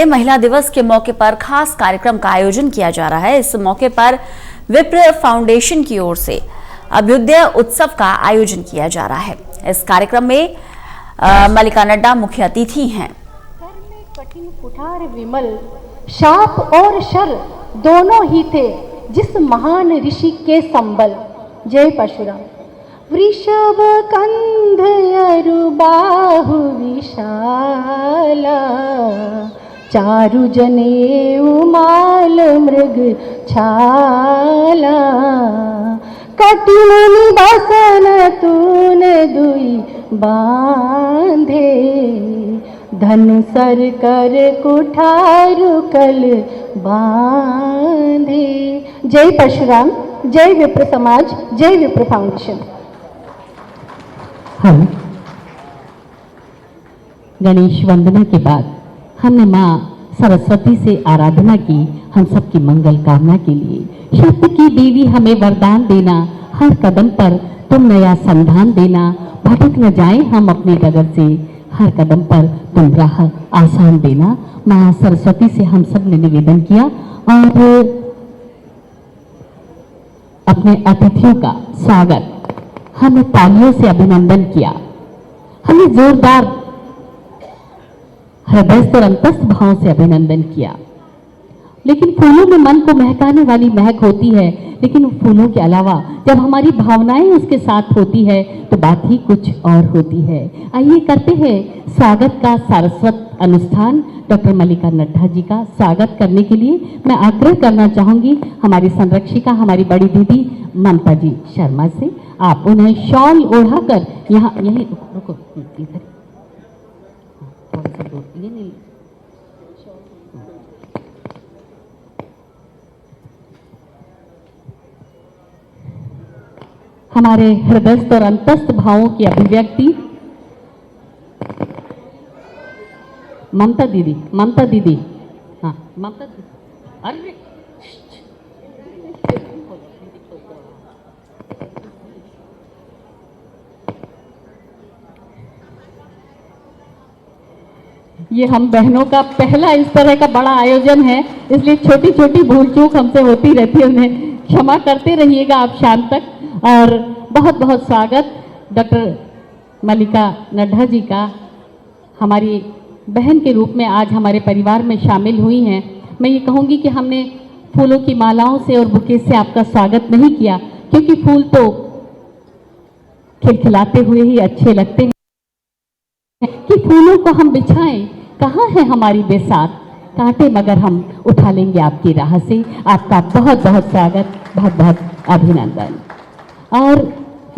महिला दिवस के मौके पर खास कार्यक्रम का आयोजन किया जा रहा है। इस मौके पर विप्र फाउंडेशन की ओर से अभ्युदय उत्सव का आयोजन किया जा रहा है। इस कार्यक्रम में मल्लिका नड्डा मुख्य अतिथि हैं। कठिन कुठार विमल, शाप और शर दोनों ही थे जिस महान ऋषि के संबल। जय परशुराम। वृषभ कंध अरु बाहु विशाला, चारु जने उमाल मृग छाला। कठिन निवासन तून दुई बांधे, धन सर कर कुठारु कल बांधे। जय परशुराम, जय विप्र समाज, जय विप्र फाउंडेशन। हम गणेश वंदना के बाद हमने माँ सरस्वती से आराधना की, हम सबकी मंगल कामना के लिए। शब्द की देवी हमें वरदान देना, हर कदम पर तुम नया संधान देना। भटक न जाए हम अपनी डगर से, हर कदम पर तुम राह आसान देना। माँ सरस्वती से हम सब ने निवेदन किया और अपने अतिथियों का स्वागत हमने तालियों से अभिनंदन किया। हमने जोरदार हृदय और अंतस्थ भाव से अभिनंदन किया। लेकिन फूलों में मन को महकाने वाली महक होती है, लेकिन फूलों के अलावा जब हमारी भावनाएं उसके साथ होती है तो बात ही कुछ और होती है। आइए करते हैं स्वागत का सारस्वत अनुष्ठान। डॉक्टर मल्लिका नड्डा जी का स्वागत करने के लिए मैं आग्रह करना चाहूंगी हमारी संरक्षिका, हमारी बड़ी दीदी ममता जी शर्मा से। आप उन्हें शॉल ओढ़ाकर यहाँ यही रुको, इधर हमारे हृदयस्थ और अंतस्थ भावों की अभिव्यक्ति ममता दीदी, ममता दीदी, हाँ ममता दीदी। अरे ये हम बहनों का पहला इस तरह का बड़ा आयोजन है, इसलिए छोटी छोटी भूल चूक हमसे होती रहती है, उन्हें क्षमा करते रहिएगा आप शाम तक। और बहुत बहुत स्वागत डॉक्टर मल्लिका नड्डा जी का, हमारी बहन के रूप में आज हमारे परिवार में शामिल हुई हैं। मैं ये कहूँगी कि हमने फूलों की मालाओं से और बुके से आपका स्वागत नहीं किया, क्योंकि फूल तो खिलखिलाते हुए ही अच्छे लगते हैं कि फूलों को हम बिछाएं। कहाँ है हमारी बेसात, कांटे मगर हम उठा लेंगे आपकी राह से। आपका बहुत बहुत स्वागत, बहुत बहुत अभिनंदन। और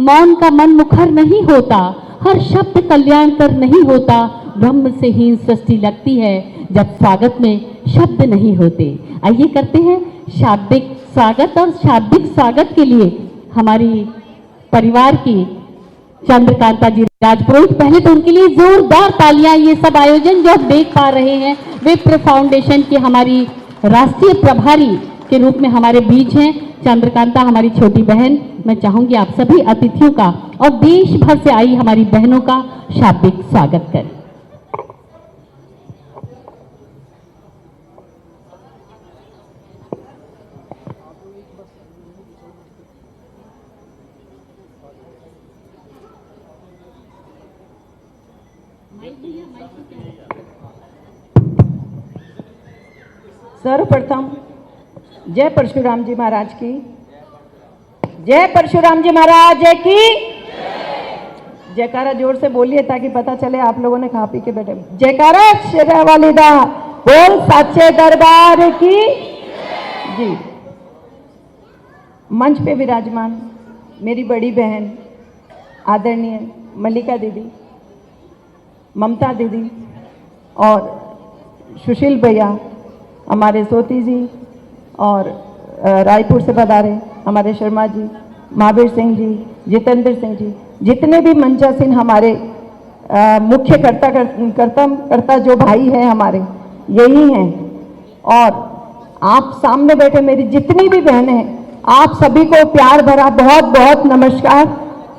मौन का मन मुखर नहीं होता, हर शब्द कल्याणकर नहीं होता। ब्रह्म से हीन सृष्टि लगती है जब स्वागत में शब्द नहीं होते। आइए करते हैं शाब्दिक स्वागत। और शाब्दिक स्वागत के लिए हमारी परिवार की चंद्रकांता जी राजपुरोहित, पहले तो उनके लिए जोरदार तालियां। ये सब आयोजन जो आप देख पा रहे हैं विप्र फाउंडेशन की हमारी राष्ट्रीय प्रभारी के रूप में हमारे बीच हैं चंद्रकांता, हमारी छोटी बहन। मैं चाहूंगी आप सभी अतिथियों का और देश भर से आई हमारी बहनों का शाब्दिक स्वागत करें। सर्वप्रथम जय परशुराम जी महाराज की, जय परशुराम जी महाराज की जयकारा जोर से बोलिए ताकि पता चले आप लोगों ने खा पी के बैठे। जयकारा शेरा वालिदा बोल साचे दरबार की जी। मंच पे विराजमान मेरी बड़ी बहन आदरणीय मल्लिका दीदी, ममता दीदी और सुशील भैया, हमारे सोती जी और रायपुर से पधारे हमारे शर्मा जी, महावीर सिंह जी, जितेंद्र सिंह जी, जितने भी मंचासीन हमारे मुख्य कर्ता जो भाई हैं हमारे यही हैं। और आप सामने बैठे मेरी जितनी भी बहनें हैं, आप सभी को प्यार भरा बहुत बहुत नमस्कार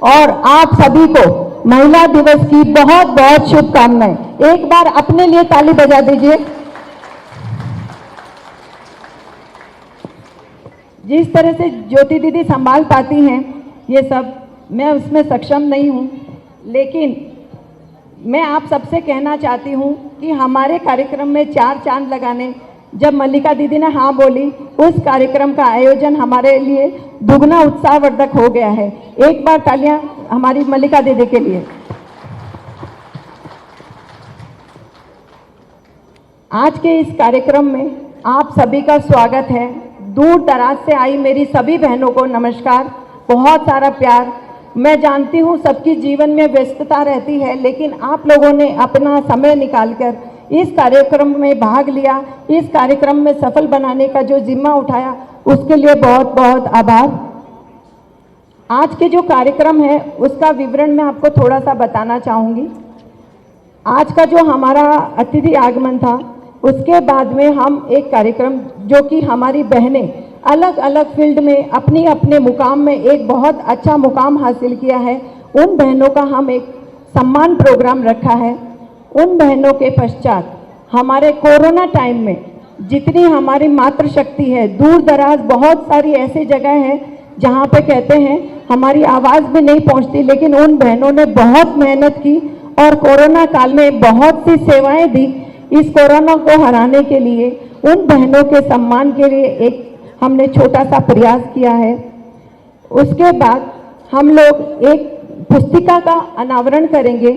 और आप सभी को महिला दिवस की बहुत बहुत शुभकामनाएं। एक बार अपने लिए ताली बजा दीजिए। जिस तरह से ज्योति दीदी संभाल पाती हैं ये सब, मैं उसमें सक्षम नहीं हूँ, लेकिन मैं आप सबसे कहना चाहती हूँ कि हमारे कार्यक्रम में 4 चांद लगाने जब मल्लिका दीदी ने हाँ बोली, उस कार्यक्रम का आयोजन हमारे लिए दुगना उत्साहवर्धक हो गया है। एक बार तालियां हमारी मल्लिका दीदी के लिए। आज के इस कार्यक्रम में आप सभी का स्वागत है। दूर दराज से आई मेरी सभी बहनों को नमस्कार, बहुत सारा प्यार। मैं जानती हूँ सबकी जीवन में व्यस्तता रहती है, लेकिन आप लोगों ने अपना समय निकालकर इस कार्यक्रम में भाग लिया, इस कार्यक्रम में सफल बनाने का जो जिम्मा उठाया, उसके लिए बहुत बहुत आभार। आज के जो कार्यक्रम है उसका विवरण मैं आपको थोड़ा सा बताना चाहूँगी। आज का जो हमारा अतिथि आगमन था, उसके बाद में हम एक कार्यक्रम जो कि हमारी बहनें अलग अलग फील्ड में अपने अपने मुकाम में एक बहुत अच्छा मुकाम हासिल किया है, उन बहनों का हम एक सम्मान प्रोग्राम रखा है। उन बहनों के पश्चात हमारे कोरोना टाइम में जितनी हमारी मातृशक्ति है, दूर दराज बहुत सारी ऐसी जगह है जहाँ पे कहते हैं हमारी आवाज़ भी नहीं पहुँचती, लेकिन उन बहनों ने बहुत मेहनत की और कोरोना काल में बहुत सी सेवाएं दी। इस कोरोना को हराने के लिए उन बहनों के सम्मान के लिए एक हमने छोटा सा प्रयास किया है। उसके बाद हम लोग एक पुस्तिका का अनावरण करेंगे,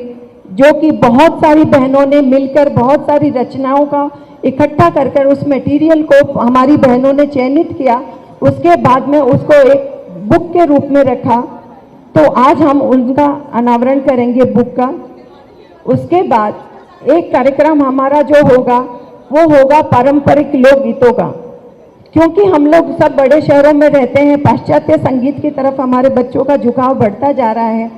जो कि बहुत सारी बहनों ने मिलकर बहुत सारी रचनाओं का इकट्ठा कर कर उस मटेरियल को हमारी बहनों ने चयनित किया। उसके बाद में उसको एक बुक के रूप में रखा, तो आज हम उनका अनावरण करेंगे बुक का। उसके बाद एक कार्यक्रम हमारा जो होगा वो होगा पारंपरिक लोकगीतों का, क्योंकि हम लोग सब बड़े शहरों में रहते हैं, पाश्चात्य संगीत की तरफ हमारे बच्चों का झुकाव बढ़ता जा रहा है।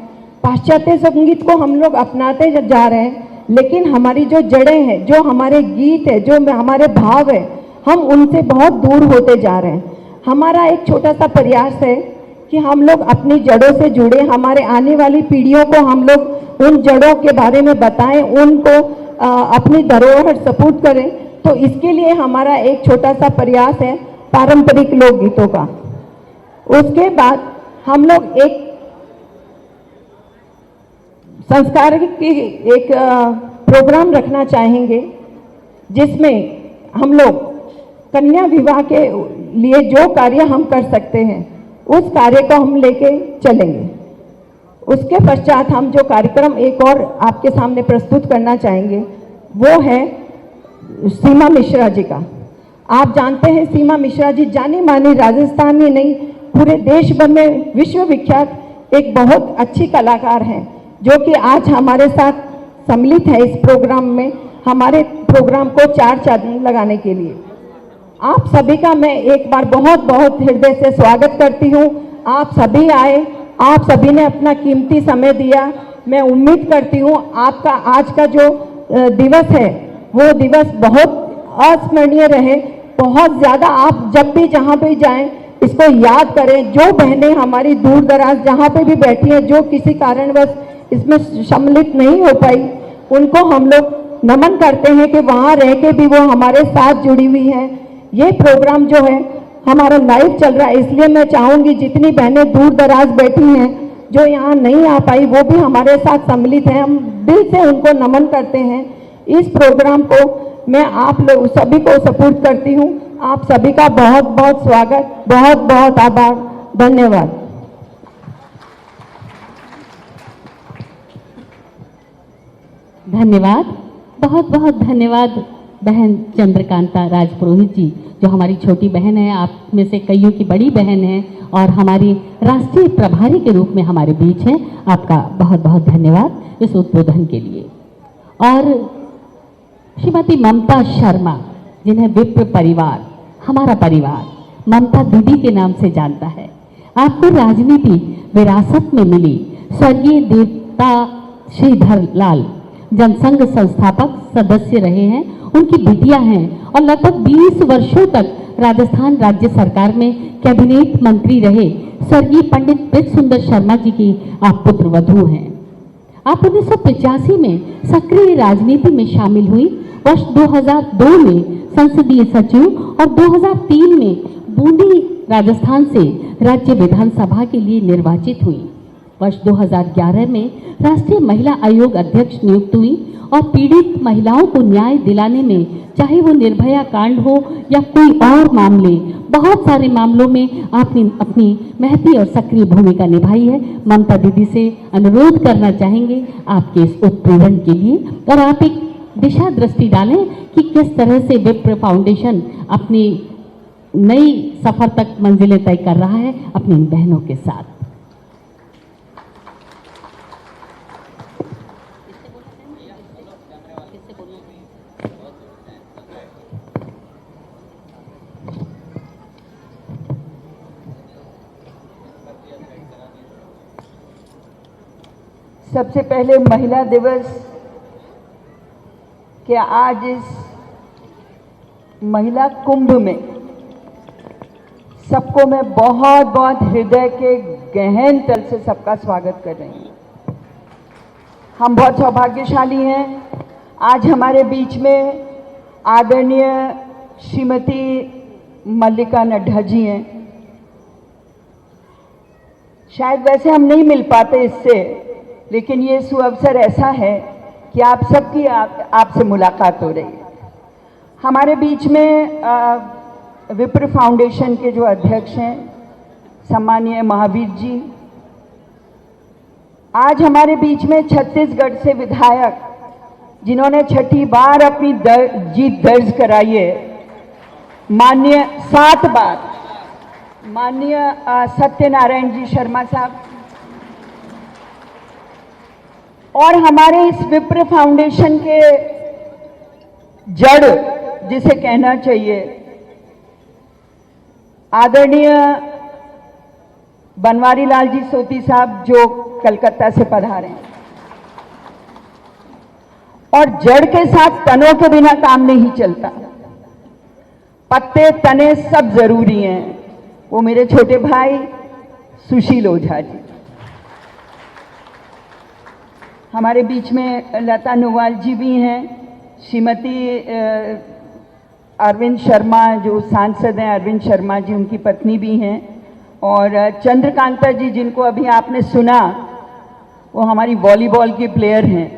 पाश्चात्य संगीत को हम लोग अपनाते जा रहे हैं, लेकिन हमारी जो जड़ें हैं, जो हमारे गीत है, जो हमारे भाव है, हम उनसे बहुत दूर होते जा रहे हैं। हमारा एक छोटा सा प्रयास है कि हम लोग अपनी जड़ों से जुड़े, हमारे आने वाली पीढ़ियों को हम लोग उन जड़ों के बारे में बताएं, उनको अपनी धरोहर सपूत करें। तो इसके लिए हमारा एक छोटा सा प्रयास है पारंपरिक लोकगीतों का। उसके बाद हम लोग एक संस्कार की एक प्रोग्राम रखना चाहेंगे, जिसमें हम लोग कन्या विवाह के लिए जो कार्य हम कर सकते हैं उस कार्य को हम लेके चलेंगे। उसके पश्चात हम जो कार्यक्रम एक और आपके सामने प्रस्तुत करना चाहेंगे वो है सीमा मिश्रा जी का। आप जानते हैं सीमा मिश्रा जी जानी मानी राजस्थान में नहीं पूरे देश भर में विश्व विख्यात एक बहुत अच्छी कलाकार हैं, जो कि आज हमारे साथ सम्मिलित है इस प्रोग्राम में, हमारे प्रोग्राम को 4 चांद लगाने के लिए। आप सभी का मैं एक बार बहुत बहुत हृदय से स्वागत करती हूँ। आप सभी आए, आप सभी ने अपना कीमती समय दिया। मैं उम्मीद करती हूँ आपका आज का जो दिवस है वो दिवस बहुत अस्मरणीय रहे। बहुत ज़्यादा आप जब भी जहाँ पे जाएं इसको याद करें। जो बहनें हमारी दूर दराज जहाँ पे भी बैठी हैं, जो किसी कारणवश इसमें सम्मिलित नहीं हो पाई, उनको हम लोग नमन करते हैं कि वहाँ रह के भी वो हमारे साथ जुड़ी हुई हैं। ये प्रोग्राम जो है हमारा लाइव चल रहा है, इसलिए मैं चाहूँगी जितनी बहनें दूर दराज बैठी हैं, जो यहाँ नहीं आ पाई, वो भी हमारे साथ सम्मिलित हैं। हम दिल से उनको नमन करते हैं। इस प्रोग्राम को मैं आप लोग सभी को सपोर्ट करती हूँ। आप सभी का बहुत बहुत स्वागत, बहुत बहुत आभार, धन्यवाद। धन्यवाद, बहुत बहुत धन्यवाद बहन चंद्रकांता राजपुरोहित जी, जो हमारी छोटी बहन है, आप में से कईयों की बड़ी बहन है और हमारी राष्ट्रीय प्रभारी के रूप में हमारे बीच हैं। आपका बहुत बहुत धन्यवाद इस उद्बोधन के लिए। और श्रीमती ममता शर्मा, जिन्हें विप्र परिवार, हमारा परिवार ममता दीदी के नाम से जानता है। आपको राजनीति विरासत में मिली। स्वर्गीय देवता श्रीधर लाल जनसंघ संस्थापक सदस्य रहे हैं, उनकी बिटिया हैं और लगभग 20 वर्षों तक राजस्थान राज्य सरकार में कैबिनेट मंत्री रहे। स्वर्गीय पंडित ब्रिज सुंदर शर्मा जी की आप पुत्र वधू हैं। आप 1985 में सक्रिय राजनीति में शामिल हुई। वर्ष 2002 में संसदीय सचिव और 2003 में बूंदी राजस्थान से राज्य विधानसभा के लिए निर्वाचित हुई। वर्ष 2011 में राष्ट्रीय महिला आयोग अध्यक्ष नियुक्त हुई और पीड़ित महिलाओं को न्याय दिलाने में, चाहे वो निर्भया कांड हो या कोई और मामले, बहुत सारे मामलों में आपने अपनी महती और सक्रिय भूमिका निभाई है। ममता दीदी से अनुरोध करना चाहेंगे आपके इस उत्प्रेरण के लिए, और आप एक दिशा दृष्टि डालें कि किस तरह से विप्र फाउंडेशन अपनी नई सफर तक मंजिलें तय कर रहा है अपनी इन बहनों के साथ। सबसे पहले महिला दिवस के आज इस महिला कुंभ में सबको मैं बहुत बहुत हृदय के गहन तल से सबका स्वागत कर रही हूँ। हम बहुत सौभाग्यशाली हैं। आज हमारे बीच में आदरणीय श्रीमती मल्लिका नड्डा जी हैं। शायद वैसे हम नहीं मिल पाते इससे, लेकिन ये सुअवसर ऐसा है कि आप सबकी आपसे मुलाकात हो रही है। हमारे बीच में विप्र फाउंडेशन के जो अध्यक्ष हैं सम्मानीय महावीर जी, आज हमारे बीच में छत्तीसगढ़ से विधायक जिन्होंने छठी बार अपनी जीत दर्ज कराई है, माननीय 7 बार माननीय सत्यनारायण जी शर्मा साहब, और हमारे इस विप्र फाउंडेशन के जड़ जिसे कहना चाहिए आदरणीय बनवारी लाल जी सोती साहब जो कलकत्ता से पधारे हैं। और जड़ के साथ तनों के बिना काम नहीं चलता, पत्ते तने सब जरूरी हैं। वो मेरे छोटे भाई सुशील ओझा जी, हमारे बीच में लता नोवाल जी भी हैं, श्रीमती अरविंद शर्मा जो सांसद हैं, अरविंद शर्मा जी उनकी पत्नी भी हैं, और चंद्रकांता जी जिनको अभी आपने सुना वो हमारी वॉलीबॉल की प्लेयर हैं,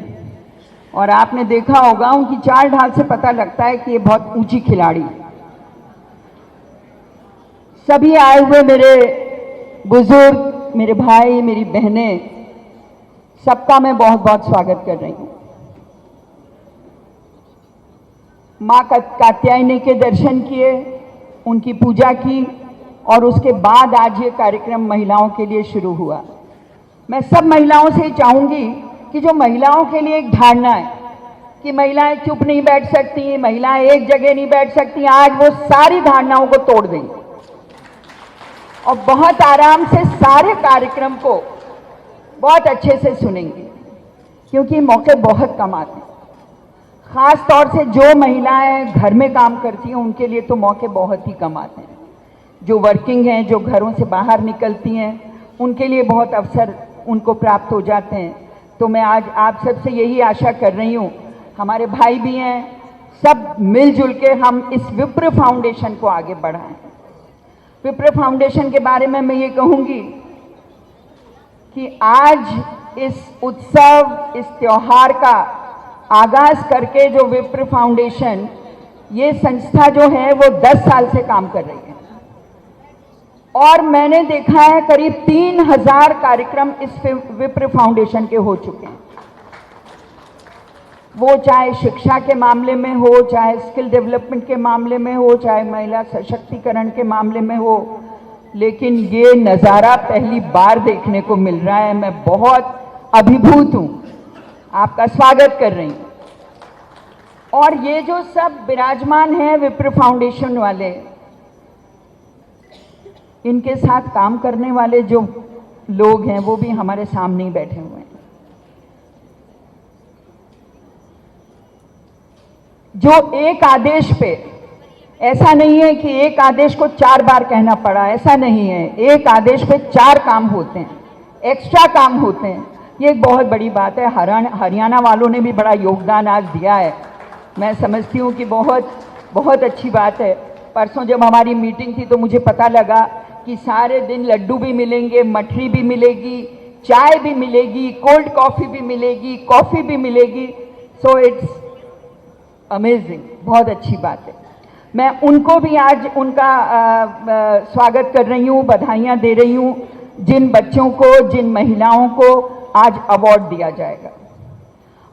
और आपने देखा होगा उनकी चाल ढाल से पता लगता है कि ये बहुत ऊंची खिलाड़ी। सभी आए हुए मेरे बुजुर्ग, मेरे भाई, मेरी बहनें, सबका मैं बहुत बहुत स्वागत कर रही हूँ। माँ कात्यायनी के दर्शन किए, उनकी पूजा की, और उसके बाद आज ये कार्यक्रम महिलाओं के लिए शुरू हुआ। मैं सब महिलाओं से चाहूँगी कि जो महिलाओं के लिए एक धारणा है कि महिलाएं चुप नहीं बैठ सकती, महिलाएं एक जगह नहीं बैठ सकती, आज वो सारी धारणाओं को तोड़ देंगे और बहुत आराम से सारे कार्यक्रम को बहुत अच्छे से सुनेंगे, क्योंकि मौके बहुत कम आते हैं। ख़ास तौर से जो महिलाएं घर में काम करती हैं उनके लिए तो मौके बहुत ही कम आते हैं। जो वर्किंग हैं, जो घरों से बाहर निकलती हैं, उनके लिए बहुत अवसर उनको प्राप्त हो जाते हैं। तो मैं आज आप सबसे यही आशा कर रही हूँ, हमारे भाई भी हैं, सब मिलजुल के हम इस विप्र फाउंडेशन को आगे बढ़ाएं। विप्र फाउंडेशन के बारे में मैं ये कहूँगी कि आज इस उत्सव, इस त्योहार का आगाज करके जो विप्र फाउंडेशन, ये संस्था जो है वो 10 साल से काम कर रही है, और मैंने देखा है करीब 3000 कार्यक्रम इस विप्र फाउंडेशन के हो चुके हैं। वो चाहे शिक्षा के मामले में हो, चाहे स्किल डेवलपमेंट के मामले में हो, चाहे महिला सशक्तिकरण के मामले में हो, लेकिन ये नज़ारा पहली बार देखने को मिल रहा है। मैं बहुत अभिभूत हूँ, आपका स्वागत कर रही हूँ। और ये जो सब विराजमान हैं विप्र फाउंडेशन वाले, इनके साथ काम करने वाले जो लोग हैं वो भी हमारे सामने ही बैठे हुए हैं। जो एक आदेश पे, ऐसा नहीं है कि एक आदेश को 4 बार कहना पड़ा, ऐसा नहीं है। एक आदेश पे 4 काम होते हैं, एक्स्ट्रा काम होते हैं। ये एक बहुत बड़ी बात है। हरियाणा वालों ने भी बड़ा योगदान आज दिया है। मैं समझती हूँ कि बहुत बहुत अच्छी बात है। परसों जब हमारी मीटिंग थी तो मुझे पता लगा कि सारे दिन लड्डू भी मिलेंगे, मठरी भी मिलेगी, चाय भी मिलेगी, कोल्ड कॉफ़ी भी मिलेगी, कॉफ़ी भी मिलेगी। सो इट्स अमेजिंग, बहुत अच्छी बात है। मैं उनको भी आज उनका स्वागत कर रही हूँ, बधाइयाँ दे रही हूँ, जिन बच्चों को, जिन महिलाओं को आज अवार्ड दिया जाएगा।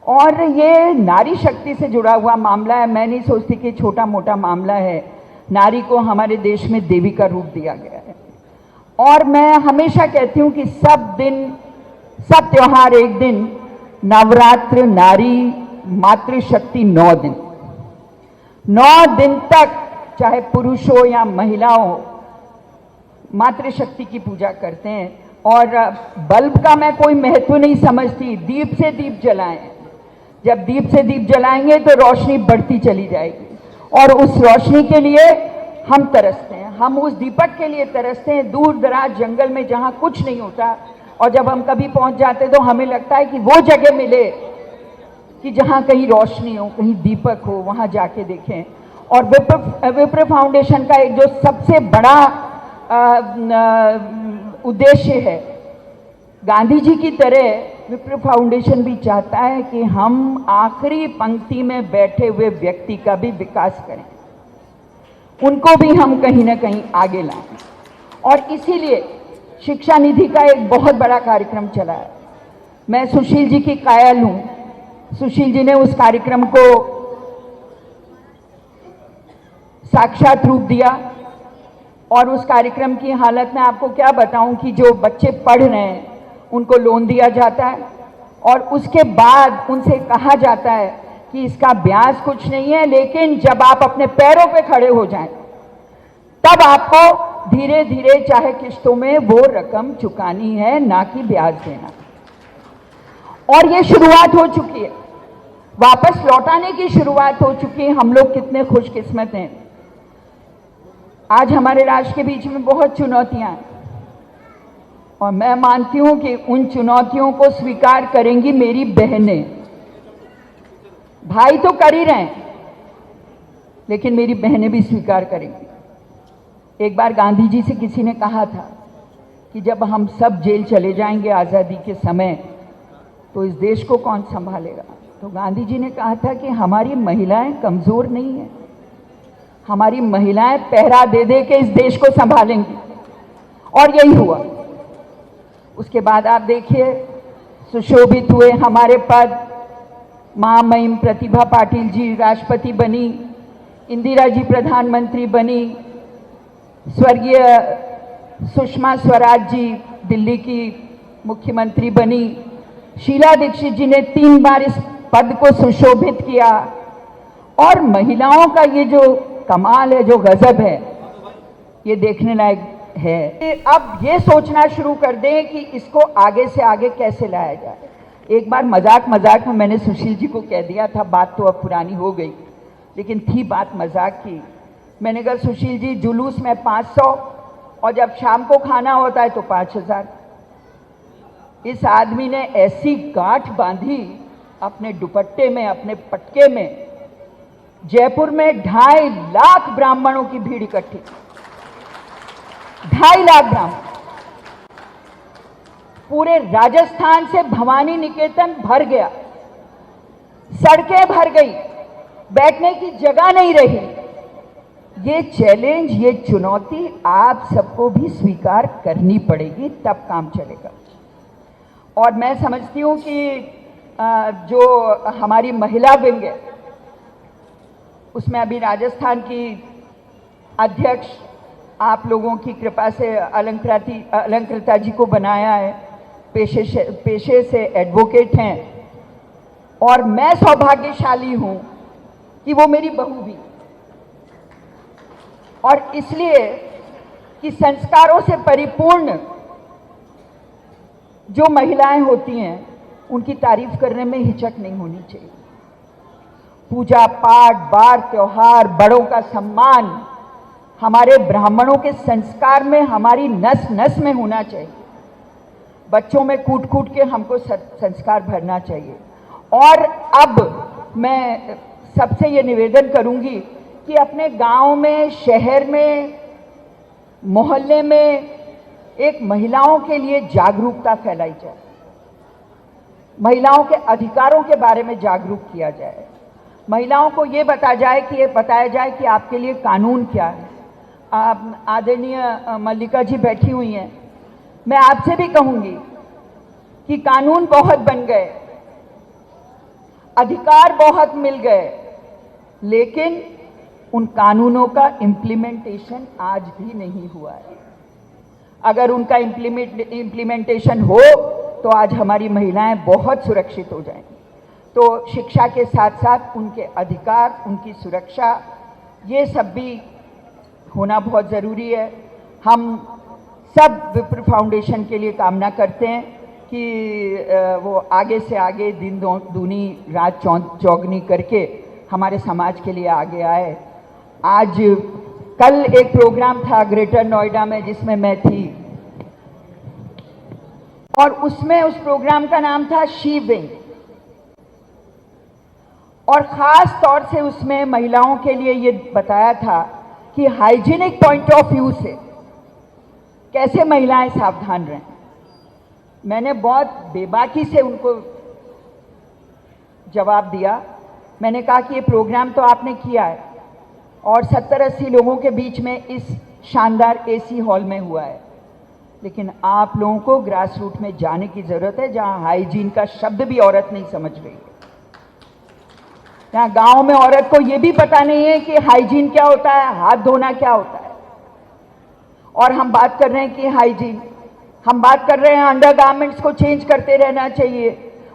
और ये नारी शक्ति से जुड़ा हुआ मामला है। मैं नहीं सोचती कि छोटा मोटा मामला है। नारी को हमारे देश में देवी का रूप दिया गया है। और मैं हमेशा कहती हूँ कि सब सब त्योहार एक दिन, नवरात्र, नारी मातृशक्ति 9 दिन, 9 दिन तक चाहे पुरुष हो या महिला हो, मातृशक्ति की पूजा करते हैं। और बल्ब का मैं कोई महत्व नहीं समझती, दीप से दीप जलाएं। जब दीप से दीप जलाएंगे तो रोशनी बढ़ती चली जाएगी, और उस रोशनी के लिए हम तरसते हैं। हम उस दीपक के लिए तरसते हैं दूर दराज जंगल में जहाँ कुछ नहीं होता, और जब हम कभी पहुँच जाते तो हमें लगता है कि वो जगह मिले कि जहाँ कहीं रोशनी हो, कहीं दीपक हो, वहाँ जाके देखें। और विप्र फाउंडेशन का एक जो सबसे बड़ा उद्देश्य है, गांधी जी की तरह विप्र फाउंडेशन भी चाहता है कि हम आखिरी पंक्ति में बैठे हुए व्यक्ति का भी विकास करें, उनको भी हम कहीं ना कहीं आगे लाएं। और इसीलिए शिक्षा निधि का एक बहुत बड़ा कार्यक्रम चला है। मैं सुशील जी की कायल हूँ। सुशील जी ने उस कार्यक्रम को साक्षात रूप दिया, और उस कार्यक्रम की हालत में आपको क्या बताऊं कि जो बच्चे पढ़ रहे हैं उनको लोन दिया जाता है, और उसके बाद उनसे कहा जाता है कि इसका ब्याज कुछ नहीं है, लेकिन जब आप अपने पैरों पे खड़े हो जाएं तब आपको धीरे धीरे चाहे किस्तों में वो रकम चुकानी है, ना कि ब्याज देना। और ये शुरुआत हो चुकी है, वापस लौटाने की शुरुआत हो चुकी है। हम लोग कितने खुशकिस्मत हैं। आज हमारे राष्ट्र के बीच में बहुत चुनौतियां हैं, और मैं मानती हूं कि उन चुनौतियों को स्वीकार करेंगी मेरी बहनें। भाई तो कर ही रहे हैं, लेकिन मेरी बहनें भी स्वीकार करेंगी। एक बार गांधी जी से किसी ने कहा था कि जब हम सब जेल चले जाएंगे आज़ादी के समय, तो इस देश को कौन संभालेगा? तो गांधी जी ने कहा था कि हमारी महिलाएं कमज़ोर नहीं हैं, हमारी महिलाएं पहरा दे दे के इस देश को संभालेंगी। और यही हुआ। उसके बाद आप देखिए, सुशोभित हुए हमारे पद। महामहिम प्रतिभा पाटिल जी राष्ट्रपति बनी, इंदिरा जी प्रधानमंत्री बनी, स्वर्गीय सुषमा स्वराज जी दिल्ली की मुख्यमंत्री बनी, शीला दीक्षित जी ने 3 बार इस पद को सुशोभित किया। और महिलाओं का ये जो कमाल है, जो गजब है, ये देखने लायक है। अब ये सोचना शुरू कर दें कि इसको आगे से आगे कैसे लाया जाए। एक बार मजाक में मैंने सुशील जी को कह दिया था, बात तो अब पुरानी हो गई, लेकिन थी बात मजाक की। मैंने कहा सुशील जी, जुलूस में 500 और जब शाम को खाना होता है तो 5000। इस आदमी ने ऐसी गांठ बांधी अपने दुपट्टे में, अपने पटके में। जयपुर में 2.5 लाख ब्राह्मणों की भीड़ इकट्ठी, 2.5 लाख ब्राह्मण। पूरे राजस्थान से भवानी निकेतन भर गया, सड़कें भर गई, बैठने की जगह नहीं रही। ये चैलेंज, ये चुनौती आप सबको भी स्वीकार करनी पड़ेगी, तब काम चलेगा। और मैं समझती हूँ कि जो हमारी महिला विंग है, उसमें अभी राजस्थान की अध्यक्ष आप लोगों की कृपा से अलंकृता जी को बनाया है। पेशे से एडवोकेट हैं, और मैं सौभाग्यशाली हूँ कि वो मेरी बहू भी। और इसलिए कि संस्कारों से परिपूर्ण जो महिलाएं होती हैं, उनकी तारीफ करने में हिचक नहीं होनी चाहिए। पूजा पाठ, बार त्योहार, बड़ों का सम्मान हमारे ब्राह्मणों के संस्कार में, हमारी नस नस में होना चाहिए। बच्चों में कूट कूट के हमको संस्कार भरना चाहिए। और अब मैं सबसे ये निवेदन करूंगी कि अपने गांव में, शहर में, मोहल्ले में एक महिलाओं के लिए जागरूकता फैलाई जाए, महिलाओं के अधिकारों के बारे में जागरूक किया जाए, महिलाओं को ये बताया जाए कि आपके लिए कानून क्या है। आदरणीय मल्लिका जी बैठी हुई हैं, मैं आपसे भी कहूंगी कि कानून बहुत बन गए, अधिकार बहुत मिल गए, लेकिन उन कानूनों का इम्प्लीमेंटेशन आज भी नहीं हुआ है। अगर उनका इम्प्लीमेंटेशन हो तो आज हमारी महिलाएं बहुत सुरक्षित हो जाएंगी। तो शिक्षा के साथ साथ उनके अधिकार, उनकी सुरक्षा, ये सब भी होना बहुत ज़रूरी है। हम सब विप्र फाउंडेशन के लिए कामना करते हैं कि वो आगे से आगे दिन दूनी रात चौगनी करके हमारे समाज के लिए आगे आए। आज कल एक प्रोग्राम था ग्रेटर नोएडा में जिसमें मैं थी, और उसमें उस प्रोग्राम का नाम था शी विंग, और ख़ास तौर से उसमें महिलाओं के लिए ये बताया था कि हाइजीनिक पॉइंट ऑफ व्यू से कैसे महिलाएं सावधान रहें। मैंने बहुत बेबाकी से उनको जवाब दिया। मैंने कहा कि ये प्रोग्राम तो आपने किया है और 70-80 लोगों के बीच में इस शानदार एसी हॉल में हुआ है, लेकिन आप लोगों को ग्रास रूट में जाने की ज़रूरत है, जहां हाइजीन का शब्द भी औरत नहीं समझ रही है। यहाँ गांव में औरत को ये भी पता नहीं है कि हाइजीन क्या होता है, हाथ धोना क्या होता है। और हम बात कर रहे हैं कि हाइजीन, हम बात कर रहे हैं अंडरगारमेंट्स को चेंज करते रहना चाहिए,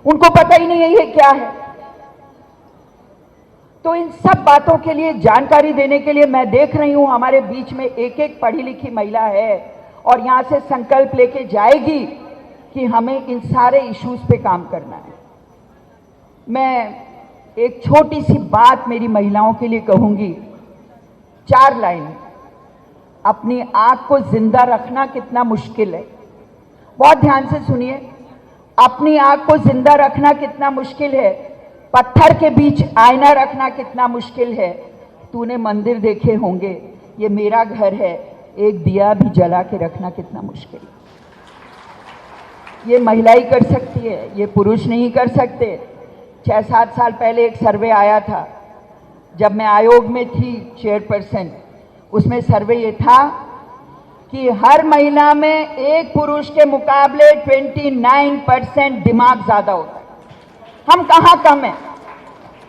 उनको पता ही नहीं है ये क्या है। तो इन सब बातों के लिए जानकारी देने के लिए मैं देख रही हूं हमारे बीच में एक एक पढ़ी लिखी महिला है और यहां से संकल्प लेके जाएगी कि हमें इन सारे इश्यूज पे काम करना है। मैं एक छोटी सी बात मेरी महिलाओं के लिए कहूंगी, 4 लाइन। अपनी आंख को जिंदा रखना कितना मुश्किल है, बहुत ध्यान से सुनिए। अपनी आंख को जिंदा रखना कितना मुश्किल है, पत्थर के बीच आईना रखना कितना मुश्किल है। तूने मंदिर देखे होंगे, ये मेरा घर है, एक दिया भी जला के रखना कितना मुश्किल है। ये महिला ही कर सकती है, ये पुरुष नहीं कर सकते। 6-7 साल पहले एक सर्वे आया था, जब मैं आयोग में थी चेयरपर्सन, उसमें सर्वे ये था कि हर महिला में एक पुरुष के मुकाबले 29% दिमाग ज़्यादा होता है। हम कहाँ कम हैं?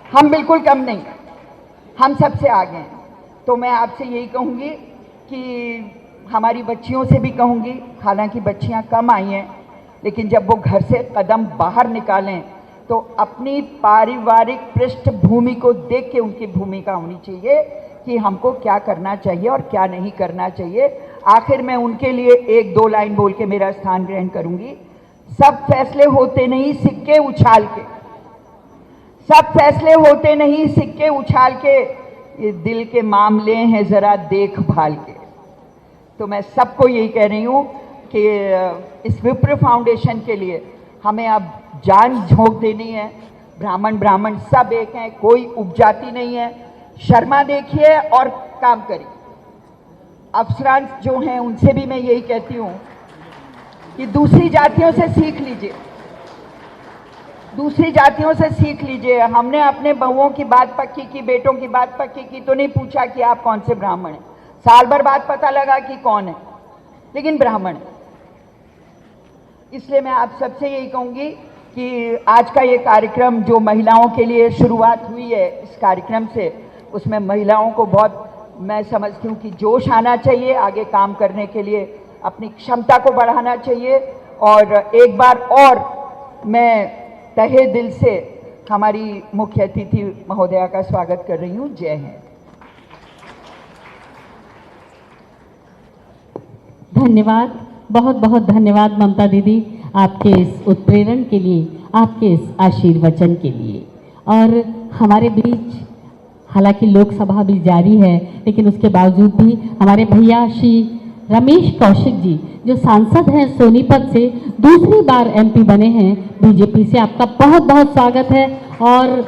हम बिल्कुल कम नहीं, हम सबसे आगे हैं। तो मैं आपसे यही कहूँगी कि हमारी बच्चियों से भी कहूँगी, हालांकि बच्चियाँ कम आई हैं, लेकिन जब वो घर से कदम बाहर निकालें तो अपनी पारिवारिक पृष्ठभूमि को देख के उनकी भूमिका होनी चाहिए कि हमको क्या करना चाहिए और क्या नहीं करना चाहिए। आखिर में उनके लिए 1-2 लाइन बोल के मेरा स्थान ग्रहण करूँगी। सब फैसले होते नहीं सिक्के उछाल के, सब फैसले होते नहीं सिक्के उछाल के, ये दिल के मामले हैं ज़रा देखभाल के। तो मैं सबको यही कह रही हूँ कि इस विप्र फाउंडेशन के लिए हमें अब जान झोंक देनी है। ब्राह्मण सब एक हैं, कोई उपजाति नहीं है। शर्मा देखिए और काम करिए। अफसरान जो हैं उनसे भी मैं यही कहती हूँ कि दूसरी जातियों से सीख लीजिए, दूसरी जातियों से सीख लीजिए। हमने अपने बहुओं की बात पक्की की, बेटों की बात पक्की की, तो नहीं पूछा कि आप कौन से ब्राह्मण हैं। साल भर बाद पता लगा कि कौन है, लेकिन ब्राह्मण है। इसलिए मैं आप सबसे यही कहूँगी कि आज का ये कार्यक्रम जो महिलाओं के लिए शुरुआत हुई है, इस कार्यक्रम से, उसमें महिलाओं को बहुत, मैं समझती हूँ कि जोश आना चाहिए, आगे काम करने के लिए अपनी क्षमता को बढ़ाना चाहिए। और एक बार और मैं तहे दिल से हमारी मुख्य अतिथि महोदया का स्वागत कर रही हूँ। जय हिंद। धन्यवाद, बहुत बहुत धन्यवाद ममता दीदी, आपके इस उत्प्रेरण के लिए, आपके इस आशीर्वचन के लिए। और हमारे बीच हालांकि लोकसभा भी जारी है, लेकिन उसके बावजूद भी हमारे भैया श्री रमेश कौशिक जी, जो सांसद हैं सोनीपत से, दूसरी बार एमपी बने हैं बीजेपी से, आपका बहुत बहुत स्वागत है। और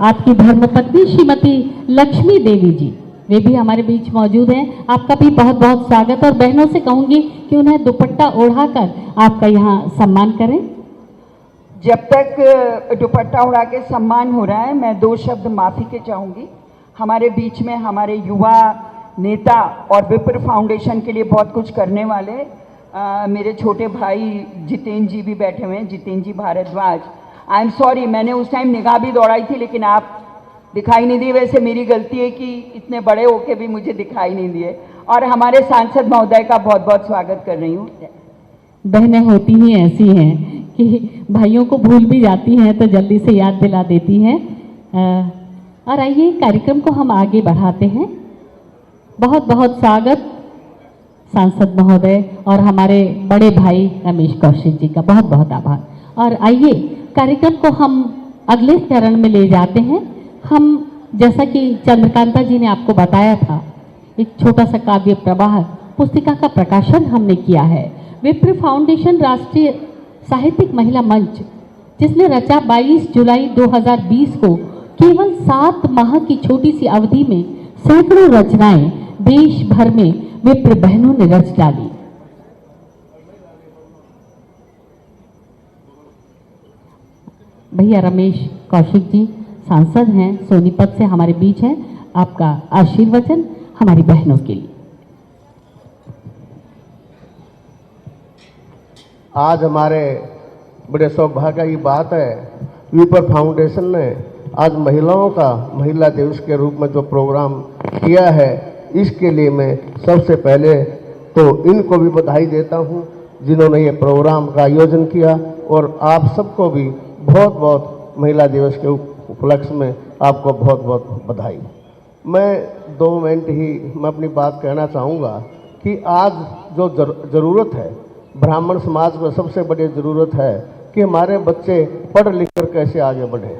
आपकी धर्मपत्नी श्रीमती लक्ष्मी देवी जी, वे भी हमारे बीच मौजूद हैं। आपका भी बहुत बहुत स्वागत। और बहनों से कहूँगी कि उन्हें दुपट्टा ओढ़ाकर आपका यहाँ सम्मान करें। जब तक दुपट्टा उड़ा के सम्मान हो रहा है, मैं 2 शब्द माफ़ी के चाहूँगी। हमारे बीच में हमारे युवा नेता और विप्र फाउंडेशन के लिए बहुत कुछ करने वाले मेरे छोटे भाई जितेंद्र जी भी बैठे हुए हैं, जितेंद्र जी भारद्वाज। आई एम सॉरी, मैंने उस टाइम निगाह भी दौड़ाई थी लेकिन आप दिखाई नहीं दिए। वैसे मेरी गलती है कि इतने बड़े होके भी मुझे दिखाई नहीं दिए। और हमारे सांसद महोदय का बहुत बहुत स्वागत कर रही हूँ। बहनें होती ही ऐसी हैं कि भाइयों को भूल भी जाती हैं तो जल्दी से याद दिला देती हैं। और आइए कार्यक्रम को हम आगे बढ़ाते हैं। बहुत बहुत स्वागत सांसद महोदय और हमारे बड़े भाई रमेश कौशिक जी का बहुत बहुत आभार। और आइए कार्यक्रम को हम अगले चरण में ले जाते हैं। हम जैसा कि चंद्रकांता जी ने आपको बताया था, एक छोटा सा काव्य प्रवाह पुस्तिका का प्रकाशन हमने किया है। विप्र फाउंडेशन राष्ट्रीय साहित्यिक महिला मंच, जिसने रचा 22 जुलाई 2020 को केवल 7 माह की छोटी सी अवधि में सैकड़ों रचनाएं देश भर में विप्र बहनों ने रच डाली। भैया रमेश कौशिक जी सांसद हैं, सोनीपत से हमारे बीच हैं। आपका आशीर्वचन हमारी बहनों के लिए। आज हमारे बड़े सौभाग्य की बात है, विप्र फाउंडेशन ने आज महिलाओं का महिला दिवस के रूप में जो प्रोग्राम किया है, इसके लिए मैं सबसे पहले तो इनको भी बधाई देता हूं जिन्होंने ये प्रोग्राम का आयोजन किया। और आप सबको भी बहुत बहुत महिला दिवस के उपलक्ष्य में आपको बहुत बहुत बधाई। मैं 2 मिनट ही मैं अपनी बात कहना चाहूँगा कि आज जो ज़रूरत है ब्राह्मण समाज को, सबसे बड़ी ज़रूरत है कि हमारे बच्चे पढ़ लिख कर कैसे आगे बढ़ें।